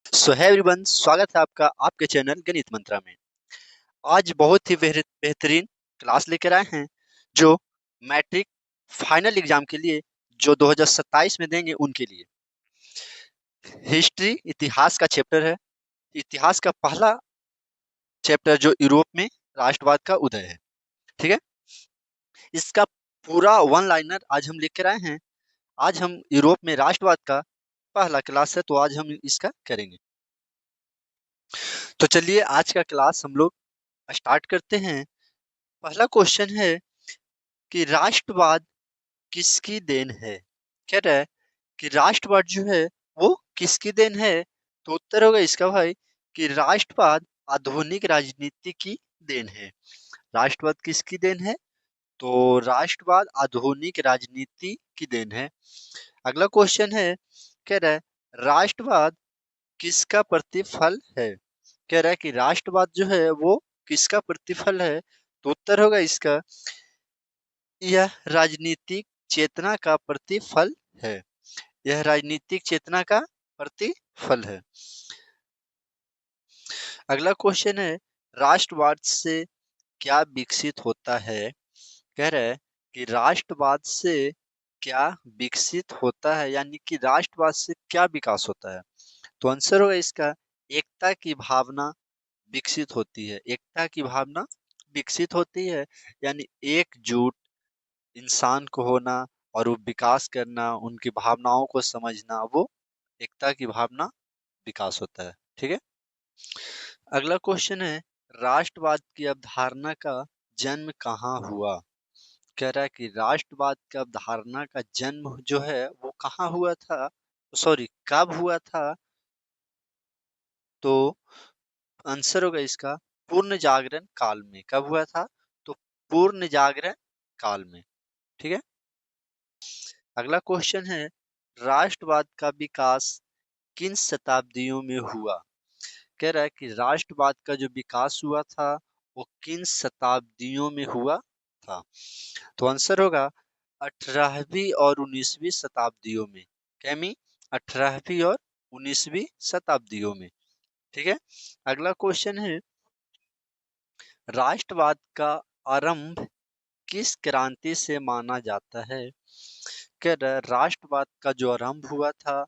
सो है एवरीवन, स्वागत है आपका आपके चैनल गणित मंत्रा में। आज बहुत ही बेहतरीन क्लास लेकर आए हैं जो मैट्रिक फाइनल एग्जाम के लिए जो 2027 में देंगे उनके लिए। हिस्ट्री इतिहास का चैप्टर है। इतिहास का पहला चैप्टर जो यूरोप में राष्ट्रवाद का उदय है। ठीक है, इसका पूरा वन लाइनर आज हम लेकर आए हैं। आज हम यूरोप में राष्ट्रवाद का पहला क्लास है, तो आज हम इसका करेंगे। तो चलिए आज का क्लास हम लोग स्टार्ट करते हैं। पहला क्वेश्चन है कि राष्ट्रवाद किसकी देन है। कह रहा है कि राष्ट्रवाद जो है वो किसकी देन है। तो उत्तर होगा इसका भाई कि राष्ट्रवाद आधुनिक राजनीति की देन है। राष्ट्रवाद किसकी देन है? तो राष्ट्रवाद आधुनिक राजनीति की देन है। अगला क्वेश्चन है, कह रहा है राष्ट्रवाद किसका प्रतिफल है। कह रहा है कि राष्ट्रवाद जो है वो किसका प्रतिफल है। तो उत्तर होगा इसका, यह राजनीतिक चेतना का प्रतिफल है। यह राजनीतिक चेतना का प्रतिफल है। अगला क्वेश्चन है, राष्ट्रवाद से क्या विकसित होता है। कह रहा है कि राष्ट्रवाद से क्या विकसित होता है, यानी कि राष्ट्रवाद से क्या विकास होता है। तो आंसर होगा इसका, एकता की भावना विकसित होती है। एकता की भावना विकसित होती है, यानी एकजुट इंसान को होना और वो विकास करना, उनकी भावनाओं को समझना, वो एकता की भावना विकास होता है। ठीक है, अगला क्वेश्चन है, राष्ट्रवाद की अवधारणा का जन्म कहाँ हुआ। कह रहा है कि राष्ट्रवाद की अवधारणा का जन्म जो है वो कहाँ हुआ था, सॉरी कब हुआ था। तो आंसर होगा इसका, पूर्ण जागरण काल में। कब हुआ था? तो पूर्ण जागरण काल में। ठीक है, अगला क्वेश्चन है, राष्ट्रवाद का विकास किन शताब्दियों में हुआ। कह रहा है कि राष्ट्रवाद का जो विकास हुआ था वो किन शताब्दियों में हुआ था। तो आंसर होगा 18वीं और 19वीं शताब्दियों में। कैमी 18वीं और 19वीं शताब्दियों में। ठीक है, अगला क्वेश्चन है, राष्ट्रवाद का आरंभ किस क्रांति से माना जाता है। कह रहा है राष्ट्रवाद का जो आरंभ हुआ था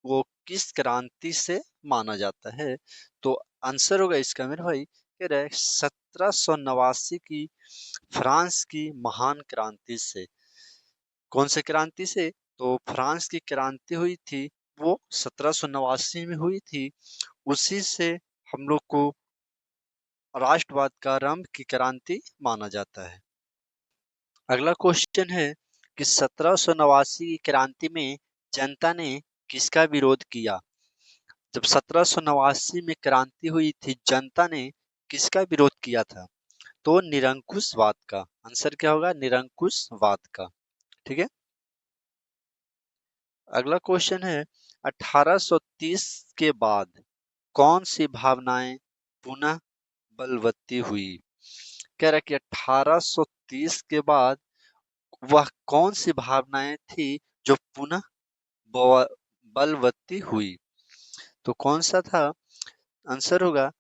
वो किस क्रांति से माना जाता है। तो आंसर होगा इसका मेरे भाई, कह रहा है 1789 की फ्रांस की महान क्रांति से। कौन से क्रांति से? तो फ्रांस की क्रांति हुई थी वो 1789 में हुई थी। उसी से हम लोग को राष्ट्रवाद का आरंभ की क्रांति माना जाता है। अगला क्वेश्चन है कि 1789 की क्रांति में जनता ने किसका विरोध किया। जब 1789 में क्रांति हुई थी, जनता ने किसका विरोध किया था। तो निरंकुशवाद का। आंसर क्या होगा? निरंकुशवाद का। ठीक है, अगला क्वेश्चन है, 1830 के बाद कौन सी भावनाएं पुनः बलवती हुई। कह रहा है कि 1830 के बाद वह कौन सी भावनाएं थी जो पुनः बलवती हुई। तो कौन सा था? आंसर होगा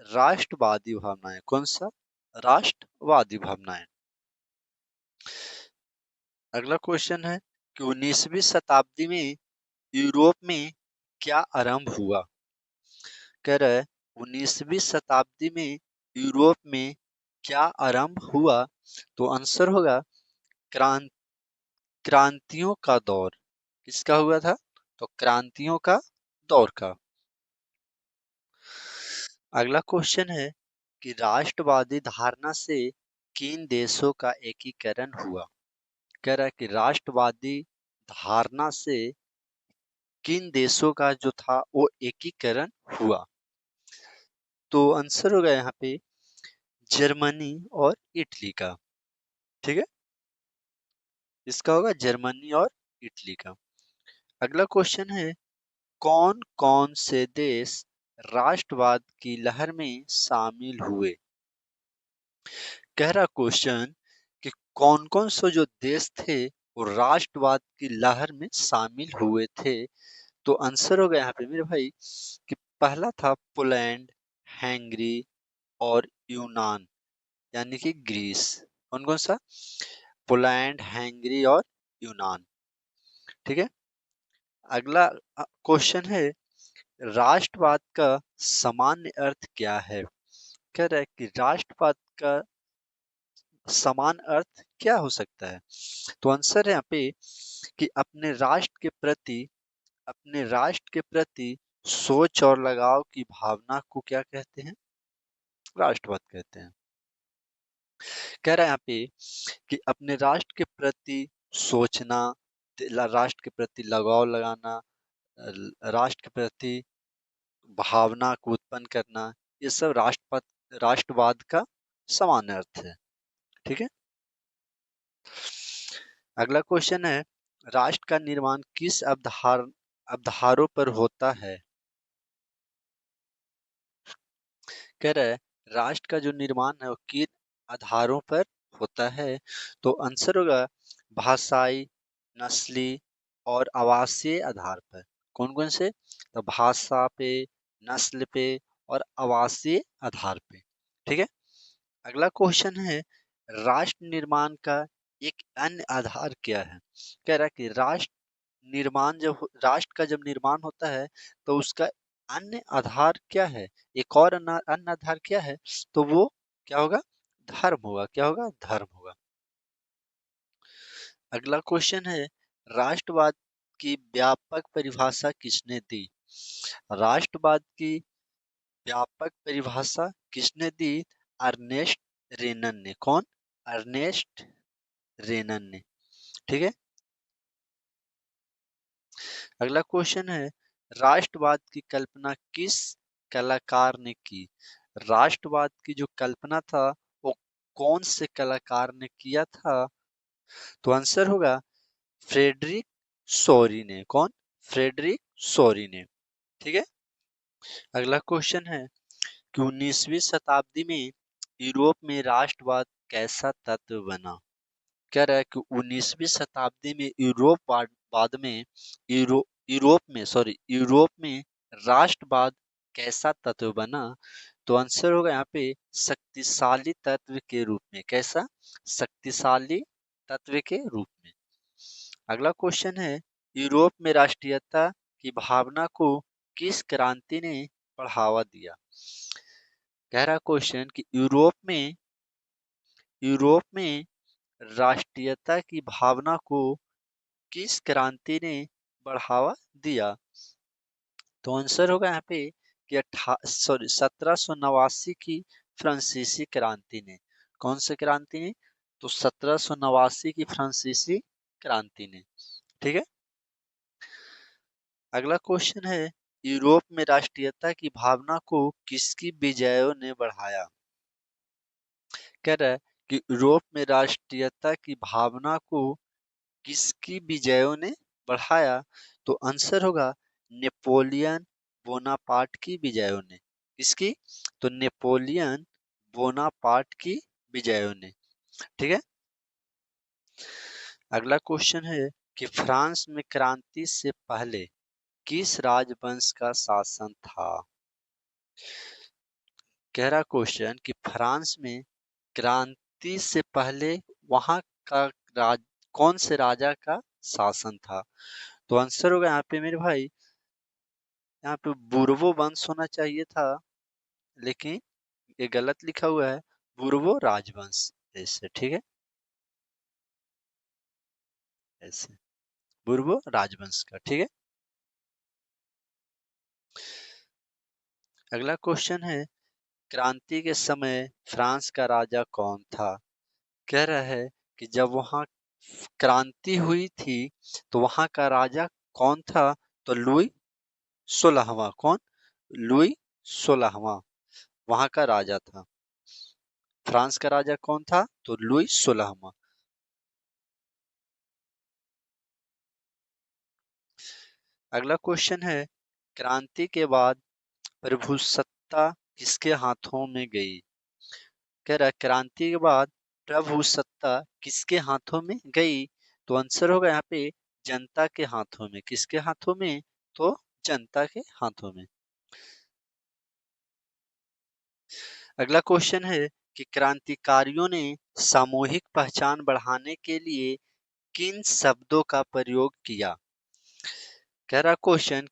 राष्ट्रवादी भावनाएं। कौन सा? राष्ट्रवादी भावनाएं। अगला क्वेश्चन है कि 19वीं शताब्दी में यूरोप में क्या आरंभ हुआ। कह रहा है 19वीं शताब्दी में यूरोप में क्या आरंभ हुआ। तो आंसर होगा क्रांतियों का दौर। किसका हुआ था? तो क्रांतियों का दौर का। अगला क्वेश्चन है कि राष्ट्रवादी धारणा से किन देशों का एकीकरण हुआ। कह रहा है कि राष्ट्रवादी धारणा से किन देशों का जो था वो एकीकरण हुआ। तो आंसर होगा यहाँ पे जर्मनी और इटली का। ठीक है, इसका होगा जर्मनी और इटली का। अगला क्वेश्चन है, कौन कौन से देश राष्ट्रवाद की लहर में शामिल हुए। कह रहा क्वेश्चन कि कौन कौन से जो देश थे वो राष्ट्रवाद की लहर में शामिल हुए थे। तो आंसर होगा यहाँ पे मेरे भाई कि पहला था पोलैंड, हंगरी और यूनान यानी कि ग्रीस। कौन कौन सा? पोलैंड, हंगरी और यूनान। ठीक है। अगला क्वेश्चन है, राष्ट्रवाद का सामान्य अर्थ क्या है? कह रहा है कि राष्ट्रवाद का समान अर्थ क्या हो सकता है? तो आंसर है यहाँ पे कि अपने राष्ट्र के प्रति सोच और लगाव की भावना को क्या कहते हैं? राष्ट्रवाद कहते हैं। कह रहा है यहाँ पे कि अपने राष्ट्र के प्रति सोचना, राष्ट्र के प्रति लगाव लगाना, राष्ट्र के प्रति भावना को उत्पन्न करना, ये सब राष्ट्रवाद का समान अर्थ है। ठीक है। अगला क्वेश्चन है, राष्ट्र का निर्माण किस अवधारों पर होता है? कह रहा है राष्ट्र का जो निर्माण है वो किन आधारों पर होता है? तो आंसर होगा भाषाई, नस्ली और आवासीय आधार पर। कौन कौन से? तो भाषा पे, नस्ल पे और आवासीय आधार पे। ठीक है। अगला क्वेश्चन है, राष्ट्र निर्माण का एक अन्य आधार क्या है? कह रहा है कि राष्ट्र का जब निर्माण होता है तो उसका अन्य आधार क्या है? एक और अन्य आधार क्या है? तो वो क्या होगा? धर्म होगा। क्या होगा? धर्म होगा। अगला क्वेश्चन है, राष्ट्रवाद की व्यापक परिभाषा किसने दी? राष्ट्रवाद की व्यापक परिभाषा किसने दी? अर्नेस्ट रेनन ने। कौन? अर्नेस्ट रेनन ने। ठीक है। अगला क्वेश्चन है, राष्ट्रवाद की कल्पना किस कलाकार ने की? राष्ट्रवाद की जो कल्पना था वो कौन से कलाकार ने किया था? तो आंसर होगा फ्रेडरिक सोरी ने। कौन? फ्रेडरिक सोरी ने। ठीक है। अगला क्वेश्चन है कि 19वीं शताब्दी में यूरोप में राष्ट्रवाद कैसा तत्व बना? कह रहा है कि 19वीं शताब्दी में बाद में यूरोप में राष्ट्रवाद कैसा तत्व बना? तो आंसर होगा यहाँ पे शक्तिशाली तत्व के रूप में। कैसा? शक्तिशाली तत्व के रूप में। अगला क्वेश्चन है, यूरोप में राष्ट्रीयता की भावना को किस क्रांति ने बढ़ावा दिया? कह रहा क्वेश्चन कि यूरोप में राष्ट्रीयता की भावना को किस क्रांति ने बढ़ावा दिया? तो आंसर होगा यहाँ पे कि 1789 की फ्रांसीसी क्रांति ने। कौन सी क्रांति ने? तो 1789 की फ्रांसीसी क्रांति ने। ठीक है। अगला क्वेश्चन है, यूरोप में राष्ट्रीयता की भावना को किसकी विजयों ने बढ़ाया? कह रहा है कि यूरोप में राष्ट्रीयता की भावना को किसकी विजयों ने बढ़ाया? तो आंसर होगा नेपोलियन बोनापार्ट की विजयों ने। किसकी? तो नेपोलियन बोनापार्ट की विजयों ने। ठीक है। अगला क्वेश्चन है कि फ्रांस में क्रांति से पहले किस राजवंश का शासन था? कह रहा क्वेश्चन कि फ्रांस में क्रांति से पहले वहां का राज कौन से राजा का शासन था? तो आंसर होगा यहाँ पे मेरे भाई, यहाँ पे बुर्बो वंश होना चाहिए था, लेकिन ये गलत लिखा हुआ है, बुर्बो राजवंश। ऐसे ठीक है। ऐसे बुर्बो राजवंश का। ठीक है। अगला क्वेश्चन है, क्रांति के समय फ्रांस का राजा कौन था? कह रहा है कि जब वहां क्रांति हुई थी तो वहां का राजा कौन था? तो लुई 16वां। कौन? लुई 16वां वहां का राजा था। फ्रांस का राजा कौन था? तो लुई 16वां। अगला क्वेश्चन है, क्रांति के बाद प्रभुसत्ता किसके हाथों में गई? कह रहा है क्रांति के बाद प्रभुसत्ता किसके हाथों में गई? तो आंसर होगा यहाँ पे जनता के हाथों में। किसके हाथों में? तो जनता के हाथों में। अगला क्वेश्चन है कि क्रांतिकारियों ने सामूहिक पहचान बढ़ाने के लिए किन शब्दों का प्रयोग किया। कह रहा क्वेश्चन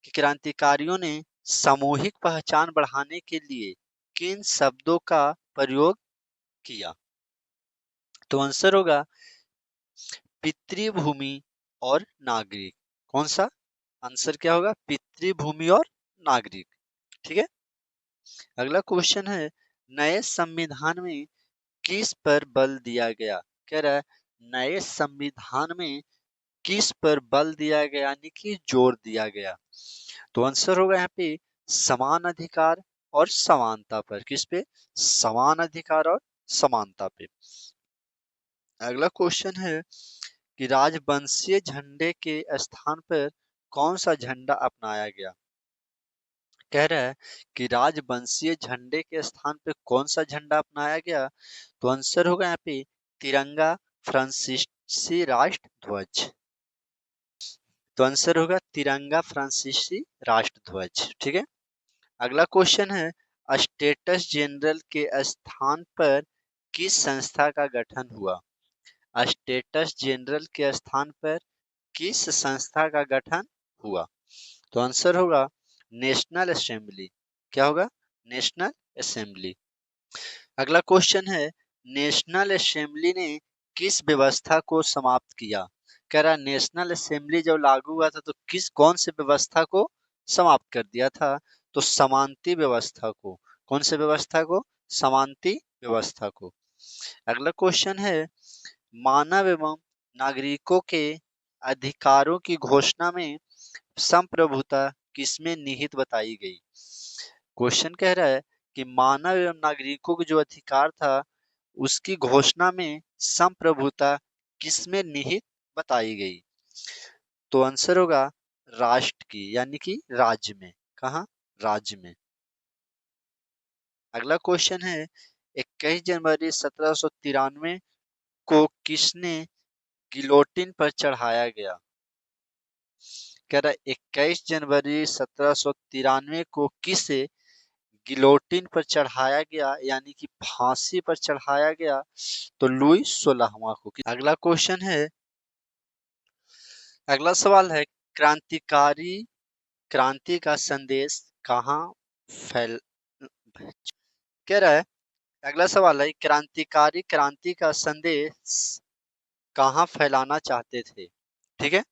कि क्रांतिकारियों ने सामूहिक पहचान बढ़ाने के लिए किन शब्दों का प्रयोग किया। तो आंसर होगा पितृभूमि और नागरिक। कौन सा आंसर क्या होगा, पितृभूमि और नागरिक। ठीक है। अगला क्वेश्चन है नए संविधान में किस पर बल दिया गया। कह रहा है नए संविधान में किस पर बल दिया गया यानी कि जोर दिया गया। तो आंसर होगा यहाँ पे समान अधिकार और समानता पर। किस पे, समान अधिकार और समानता पे। अगला क्वेश्चन है कि राजवंशीय झंडे के स्थान पर कौन सा झंडा अपनाया गया। कह रहा है कि राजवंशीय झंडे के स्थान पे कौन सा झंडा अपनाया गया। तो आंसर होगा यहाँ पे तिरंगा फ्रांसीसी राष्ट्र ध्वज। तो आंसर होगा तिरंगा फ्रांसीसी राष्ट्र ध्वज। ठीक है। अगला क्वेश्चन है स्टेटस जनरल के स्थान पर किस संस्था का गठन हुआ। स्टेटस जनरल के स्थान पर किस संस्था का गठन हुआ। तो आंसर होगा नेशनल असेंबली। क्या होगा, नेशनल असेंबली। अगला क्वेश्चन है नेशनल असेंबली ने किस व्यवस्था को समाप्त किया। कह रहा है नेशनल असेंबली जब लागू हुआ था तो कौन सी व्यवस्था को समाप्त कर दिया था। तो समानती व्यवस्था को। कौन सी व्यवस्था को, समानती व्यवस्था को। अगला क्वेश्चन है मानव एवं नागरिकों के अधिकारों की घोषणा में संप्रभुता किसमें निहित बताई गई। क्वेश्चन कह रहा है कि मानव एवं नागरिकों को जो अधिकार था उसकी घोषणा में संप्रभुता किसमें निहित बताई गई। तो आंसर होगा राष्ट्र की यानी कि राज्य में। कहा, राज्य में। अगला क्वेश्चन है 21 जनवरी 1793 को किसने गिलोटिन पर चढ़ाया गया। कह रहा है 21 जनवरी 1793 को किसे गिलोटिन पर चढ़ाया गया यानी कि फांसी पर चढ़ाया गया। तो लुई 16वां को। अगला क्वेश्चन है, अगला सवाल है क्रांतिकारी क्रांति का संदेश कहाँ फैल। कह रहा है अगला सवाल है क्रांतिकारी क्रांति का संदेश कहाँ फैलाना चाहते थे। ठीक है।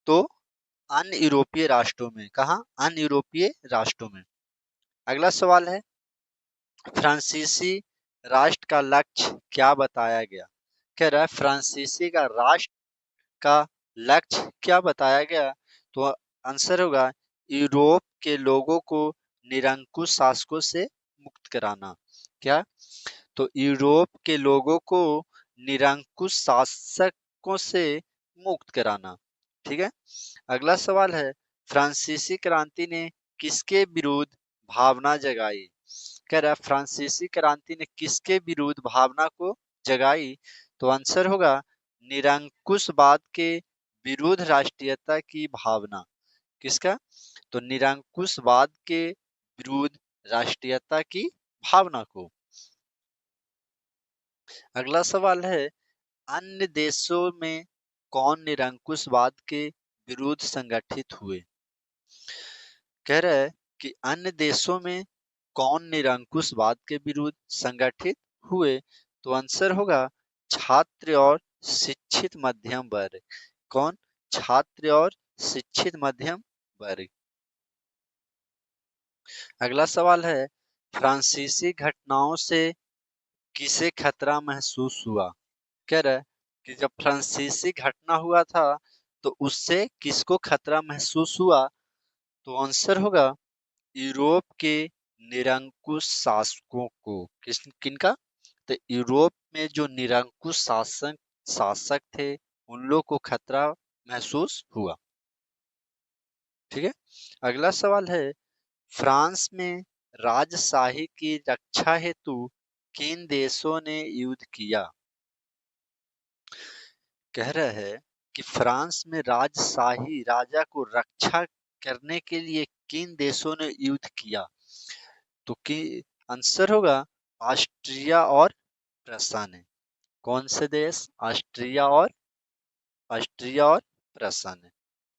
तो अन्य यूरोपीय राष्ट्रों में। कहा, अन्य यूरोपीय राष्ट्रों में। अगला सवाल है फ्रांसीसी राष्ट्र का लक्ष्य क्या बताया गया। कह रहा है फ्रांसीसी का राष्ट्र का लक्ष्य क्या बताया गया। तो आंसर होगा यूरोप के लोगों को निरंकुश शासकों से मुक्त कराना। क्या, तो यूरोप के लोगों को निरंकुश शासकों से मुक्त कराना। ठीक है। अगला सवाल है फ्रांसीसी क्रांति ने किसके विरुद्ध भावना जगाई। कह रहा है फ्रांसीसी क्रांति ने किसके विरुद्ध भावना को जगाई। तो आंसर होगा निरंकुशवाद के विरुद्ध राष्ट्रीयता की भावना। किसका, तो निरंकुशवाद के विरुद्ध राष्ट्रीयता की भावना को। अगला सवाल है अन्य देशों में कौन निरंकुशवाद के विरुद्ध संगठित हुए। कह रहा है कि अन्य देशों में कौन निरंकुशवाद के विरुद्ध संगठित हुए। तो आंसर होगा छात्र और शिक्षित मध्यम वर्ग। कौन, छात्र और शिक्षित मध्यम वर्ग। अगला सवाल है फ्रांसीसी घटनाओं से किसे खतरा महसूस हुआ। कह रहा है कि जब फ्रांसीसी घटना हुआ था तो उससे किसको खतरा महसूस हुआ। तो आंसर होगा यूरोप के निरंकुश शासकों को। किनका, तो यूरोप में जो निरंकुश शासक थे उन लोग को खतरा महसूस हुआ। ठीक है। अगला सवाल है फ्रांस में राजशाही की रक्षा हेतु किन देशों ने युद्ध किया। कह रहा है कि फ्रांस में राजशाही राजा को रक्षा करने के लिए किन देशों ने युद्ध किया? तो कि आंसर होगा ऑस्ट्रिया और प्रसा ने। कौन से देश? ऑस्ट्रिया और प्रसा ने।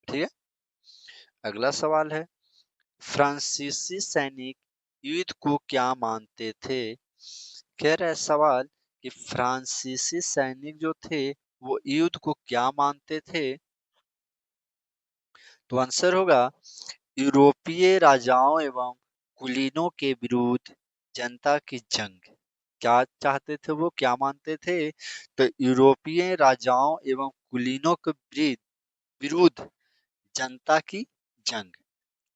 ठीक है। अगला सवाल है, फ्रांसीसी सैनिक युद्ध को क्या मानते थे? कह रहा है सवाल कि फ्रांसीसी सैनिक जो थे वो युद्ध को क्या मानते थे? तो आंसर होगा यूरोपीय राजाओं एवं कुलीनों के विरुद्ध जनता की जंग। क्या चाहते थे वो, क्या मानते थे? तो यूरोपीय राजाओं एवं कुलीनों के विरुद्ध जनता की जंग।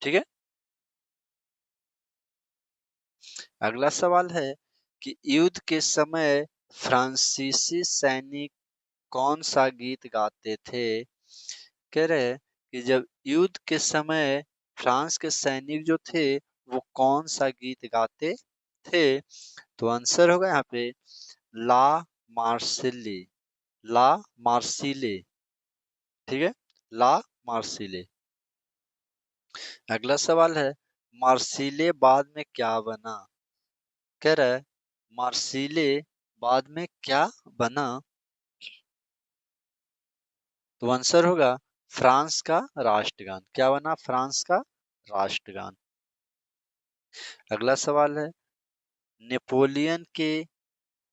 ठीक है। अगला सवाल है कि युद्ध के समय फ्रांसीसी सैनिक कौन सा गीत गाते थे? कह रहे हैं कि जब युद्ध के समय फ्रांस के सैनिक जो थे वो कौन सा गीत गाते थे? तो आंसर होगा यहाँ पे ला मार्सिले। ला मार्सिले। ठीक है। ला मार्सिले। अगला सवाल है, मार्सिले बाद में क्या बना? कह रहा है मार्सिले बाद में क्या बना? तो आंसर होगा फ्रांस का राष्ट्रगान। क्या बना? फ्रांस का राष्ट्रगान। अगला सवाल है, नेपोलियन के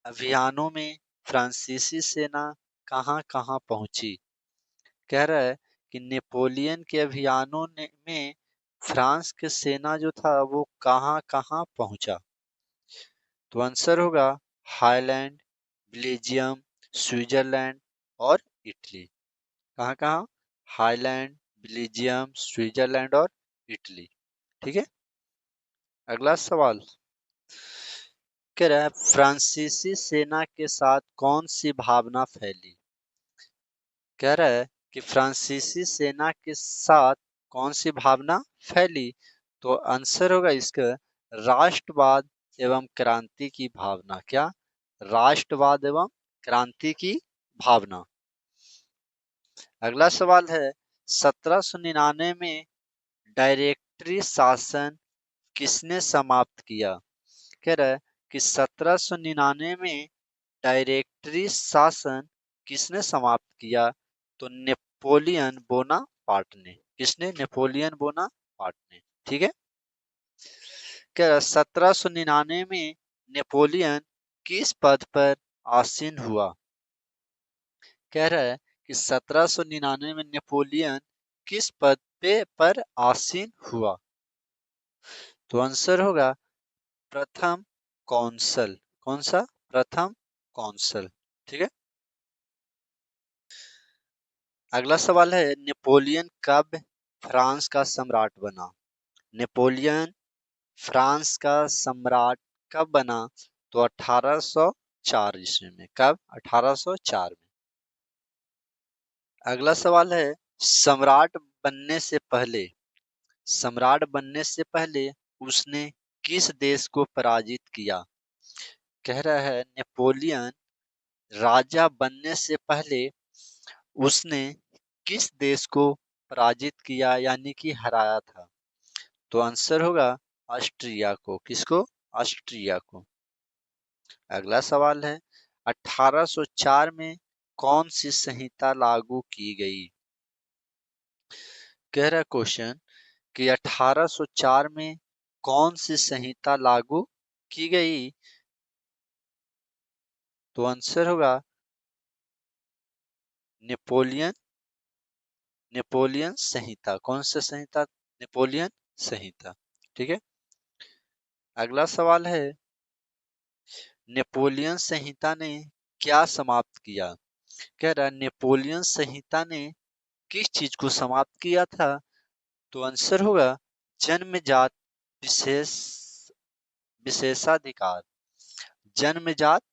अभियानों में फ्रांसीसी सेना कहां कहां पहुंची? कह रहा है कि नेपोलियन के अभियानों में फ्रांस की सेना जो था वो कहां कहां पहुंचा? तो आंसर होगा हाईलैंड, बेल्जियम, स्विट्जरलैंड और इटली। कहाँ कहाँ? हाईलैंड, बेल्जियम, स्विट्जरलैंड और इटली। ठीक है। अगला सवाल कह रहा है फ्रांसीसी सेना के साथ कौन सी भावना फैली? कह रहा है कि फ्रांसीसी सेना के साथ कौन सी भावना फैली? तो आंसर होगा इसका राष्ट्रवाद एवं क्रांति की भावना। क्या? राष्ट्रवाद एवं क्रांति की भावना। अगला सवाल है, 1799 में डायरेक्टरी शासन किसने समाप्त किया? कह रहा है कि 1799 में डायरेक्टरी शासन किसने समाप्त किया? तो नेपोलियन बोनापार्ट ने। किसने? नेपोलियन बोनापार्ट ने। ठीक है। कह रहा 1799 में नेपोलियन किस पद पर आसीन हुआ? कह रहा है कि 1799 में नेपोलियन किस पद पर आसीन हुआ? तो आंसर होगा प्रथम कौंसल। कौन सा? प्रथम कौंसल। ठीक है। अगला सवाल है, नेपोलियन कब फ्रांस का सम्राट बना? नेपोलियन फ्रांस का सम्राट कब बना? तो 1804 ईस्वी में। कब? 1804 में। अगला सवाल है, सम्राट बनने से पहले सम्राट बनने से पहले उसने किस देश को पराजित किया? कह रहा है नेपोलियन राजा बनने से पहले उसने किस देश को पराजित किया यानी कि हराया था? तो आंसर होगा ऑस्ट्रिया को। किसको? ऑस्ट्रिया को। अगला सवाल है, 1804 में कौन सी संहिता लागू की गई? कह रहा क्वेश्चन कि 1804 में कौन सी संहिता लागू की गई? तो आंसर होगा नेपोलियन नेपोलियन संहिता। कौन सी संहिता? नेपोलियन संहिता। ठीक है। अगला सवाल है, नेपोलियन संहिता ने क्या समाप्त किया? कह रहा है नेपोलियन संहिता ने किस चीज को समाप्त किया था? तो आंसर होगा जन्मजात विशेष विशेषाधिकार। जन्मजात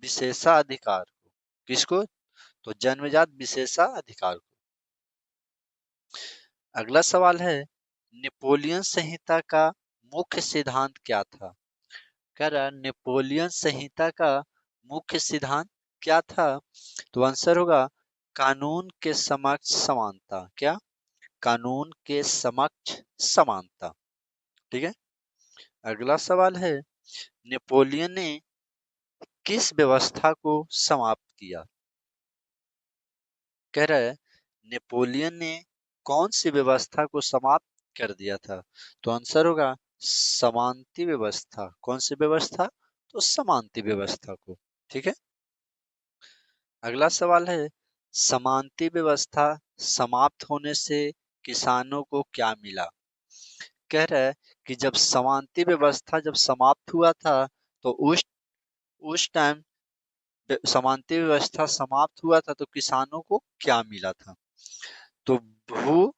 विशेषाधिकार को। किसको? तो जन्मजात विशेषाधिकार को। अगला सवाल है, नेपोलियन संहिता का मुख्य सिद्धांत क्या था? कह रहा है नेपोलियन संहिता का मुख्य सिद्धांत क्या था? तो आंसर होगा कानून के समक्ष समानता। क्या? कानून के समक्ष समानता। ठीक है। अगला सवाल है, नेपोलियन ने किस व्यवस्था को समाप्त किया? कह रहा है, नेपोलियन ने कौन सी व्यवस्था को समाप्त कर दिया था? तो आंसर होगा समानती व्यवस्था। कौन सी व्यवस्था? तो समानती व्यवस्था को। ठीक है। अगला सवाल है, समानती व्यवस्था समाप्त होने से किसानों को क्या मिला? कह रहा है कि जब समानती व्यवस्था जब समाप्त हुआ था, तो उस टाइम समानती व्यवस्था समाप्त हुआ था तो किसानों को क्या मिला था? तो भू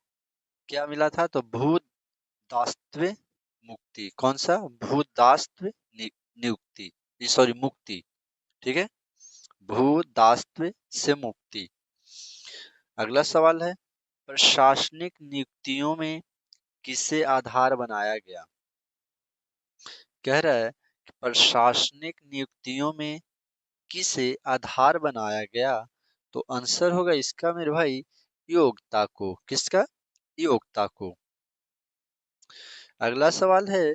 क्या मिला था? तो भू दासत्व मुक्ति। कौन सा? भू दासत्व नियुक्ति, सॉरी मुक्ति। ठीक है। भू दासत्व से मुक्ति। अगला सवाल है, प्रशासनिक नियुक्तियों में किसे आधार बनाया गया? कह रहा है कि प्रशासनिक नियुक्तियों में किसे आधार बनाया गया? तो आंसर होगा इसका मेरे भाई योग्यता को। किसका? योग्यता को। अगला सवाल है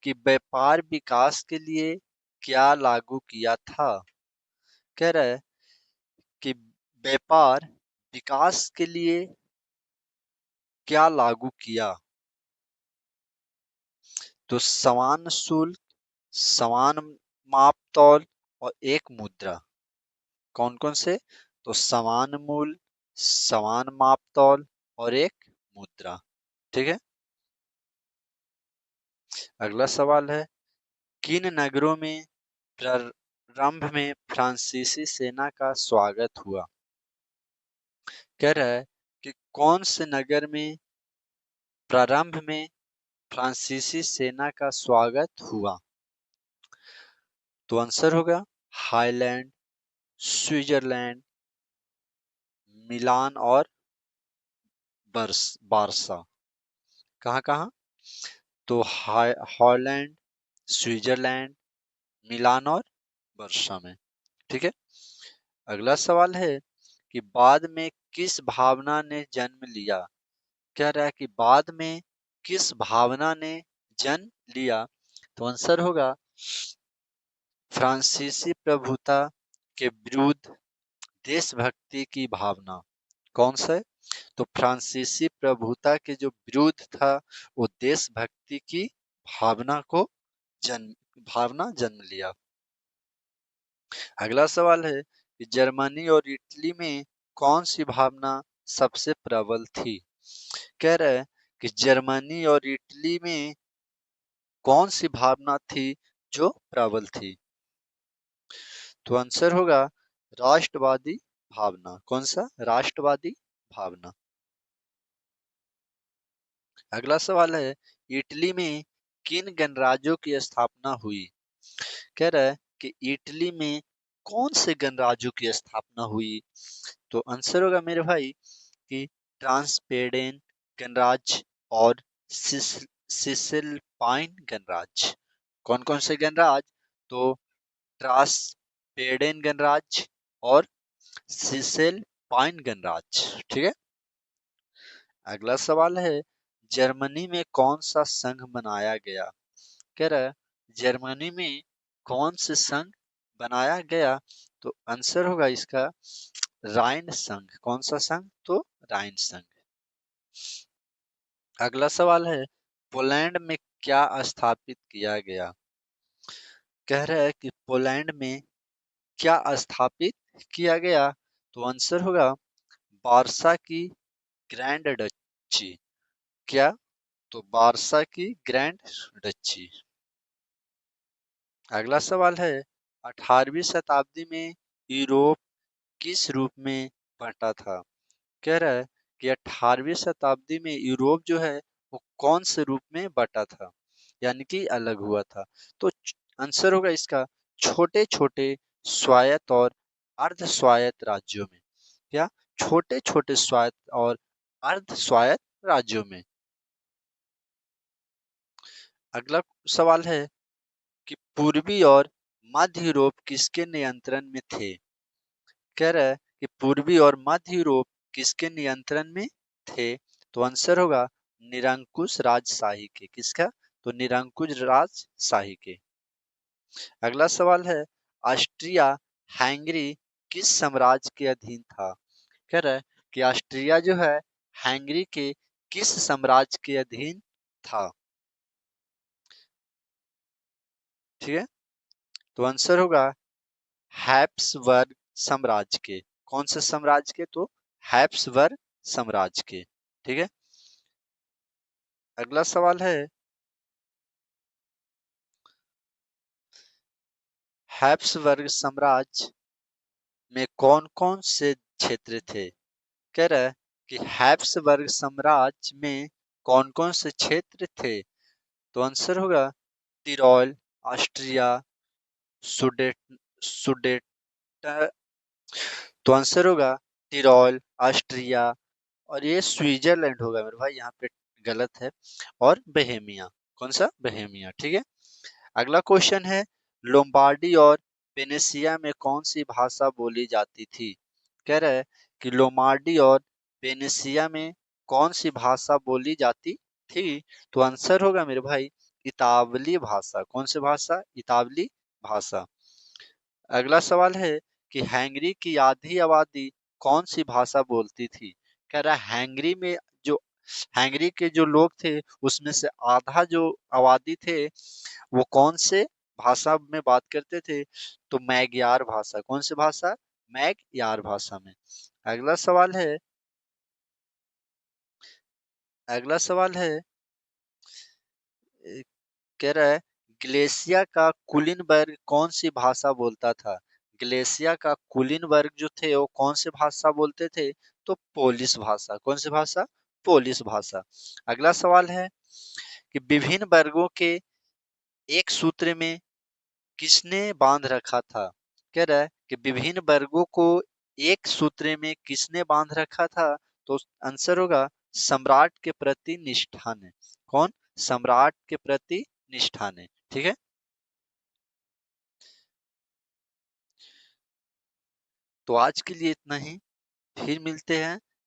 कि व्यापार विकास के लिए क्या लागू किया था? कह रहा है कि व्यापार विकास के लिए क्या लागू किया? तो समान शुल्क, समान मापतौल और एक मुद्रा। कौन कौन से? तो समान मूल्य, समान मापतौल और एक मुद्रा। ठीक है। अगला सवाल है, किन नगरों में प्रारंभ में फ्रांसीसी सेना का स्वागत हुआ? कह रहा है कि कौन से नगर में प्रारंभ में फ्रांसीसी सेना का स्वागत हुआ? तो आंसर होगा हाईलैंड, स्विट्जरलैंड, मिलान और बारसा। कहाँ कहाँ? तो हॉलैंड, स्विट्जरलैंड, मिलान और वर्षा में। ठीक है। अगला सवाल है कि बाद में किस भावना ने जन्म लिया? कह रहा है कि बाद में किस भावना ने जन्म लिया? तो आंसर होगा फ्रांसीसी प्रभुता के विरुद्ध देशभक्ति की भावना। कौन सा है? तो फ्रांसीसी प्रभुता के जो विरुद्ध था, वो देशभक्ति की भावना को जन्म लिया। अगला सवाल है कि जर्मनी और इटली में कौन सी भावना सबसे प्रबल थी? कह रहा है कि जर्मनी और इटली में कौन सी भावना थी जो प्रबल थी? तो आंसर होगा राष्ट्रवादी भावना। कौन सा? राष्ट्रवादी भावना। अगला सवाल है, इटली में किन गणराज्यों की स्थापना हुई? कह रहा है कि इटली में कौन से गणराज्यों की स्थापना हुई? तो आंसर होगा मेरे भाई कि ट्रांसपेडेन गणराज्य और सिसिलपाइन गणराज्य। कौन कौन से गणराज्य? तो ट्रांसपेडेन गणराज्य और सिसिलपाइन गणराज्य। ठीक है। अगला सवाल है, जर्मनी में कौन सा संघ बनाया गया? कह रहा है जर्मनी में कौन से संघ बनाया गया? तो आंसर होगा इसका राइन संघ। कौन सा संघ? तो राइन संघ। अगला सवाल है, पोलैंड में क्या स्थापित किया गया? कह रहा है कि पोलैंड में क्या स्थापित किया गया? तो आंसर होगा वारसा की ग्रैंड डची। क्या? तो वारसा की ग्रैंड डची। अगला सवाल है, 18वीं शताब्दी में यूरोप किस रूप में बंटा था? कह रहा है कि 18वीं शताब्दी में यूरोप जो है वो कौन से रूप में बटा था, यानी कि अलग हुआ था? तो आंसर होगा इसका छोटे छोटे स्वायत्त और अर्ध स्वायत्त राज्यों में। क्या? छोटे छोटे स्वायत्त और अर्ध स्वायत्त राज्यों में। अगला सवाल है कि पूर्वी और मध्य यूरोप किसके नियंत्रण में थे? कह रहा है कि पूर्वी और मध्य यूरोप किसके नियंत्रण में थे? तो आंसर होगा निरंकुश राजशाही के। किसका? तो निरंकुश राजशाही के। अगला सवाल है, ऑस्ट्रिया हंगरी किस साम्राज्य के अधीन था? कह रहा है कि ऑस्ट्रिया जो है हंगरी के किस साम्राज्य के अधीन था? ठीक है, तो आंसर होगा हैप्सबर्ग साम्राज्य के। कौन से साम्राज्य के? तो हैप्सबर्ग साम्राज्य के। ठीक है, अगला सवाल है, हैप्सबर्ग साम्राज्य में कौन कौन से क्षेत्र थे? कह रहा है कि हैप्सबर्ग साम्राज्य में कौन कौन से क्षेत्र थे? तो आंसर होगा तिरोल, ऑस्ट्रिया, सुडेट सुडेट तो आंसर होगा तिरोल, ऑस्ट्रिया, और ये स्विट्जरलैंड होगा मेरे भाई, यहाँ पे गलत है, और बोहेमिया। कौन सा? बोहेमिया। ठीक है, अगला क्वेश्चन है, लोम्बार्डी और वेनेसिया में कौन सी भाषा बोली जाती थी? कह रहा है कि लोम्बार्डी और वेनेसिया में कौन सी भाषा बोली जाती थी? तो आंसर होगा मेरे भाई इतावली भाषा। कौन सी भाषा? इतावली भाषा। अगला सवाल है कि हैंगरी की आधी आबादी कौन सी भाषा बोलती थी? कह रहा है हैंगरी में जो हैंगरी के जो लोग थे उसमें से आधा जो आबादी थे वो कौन से भाषा में बात करते थे? तो मैग्यार भाषा। कौन सी भाषा? मैग्यार भाषा में। अगला सवाल है, अगला सवाल है, कह रहा है ग्लेशिया का कुलीन वर्ग कौन सी भाषा बोलता था? ग्लेशिया का कुलीन वर्ग जो थे वो कौन सी भाषा बोलते थे? तो पोलिश भाषा। कौन सी भाषा? पोलिश भाषा। अगला सवाल है कि विभिन्न वर्गों के एक सूत्र में किसने बांध रखा था? कह रहा है कि विभिन्न वर्गों को एक सूत्र में किसने बांध रखा था? तो आंसर होगा सम्राट के प्रति निष्ठा ने। कौन? सम्राट के प्रति निष्ठा ने। ठीक है, तो आज के लिए इतना ही, फिर मिलते हैं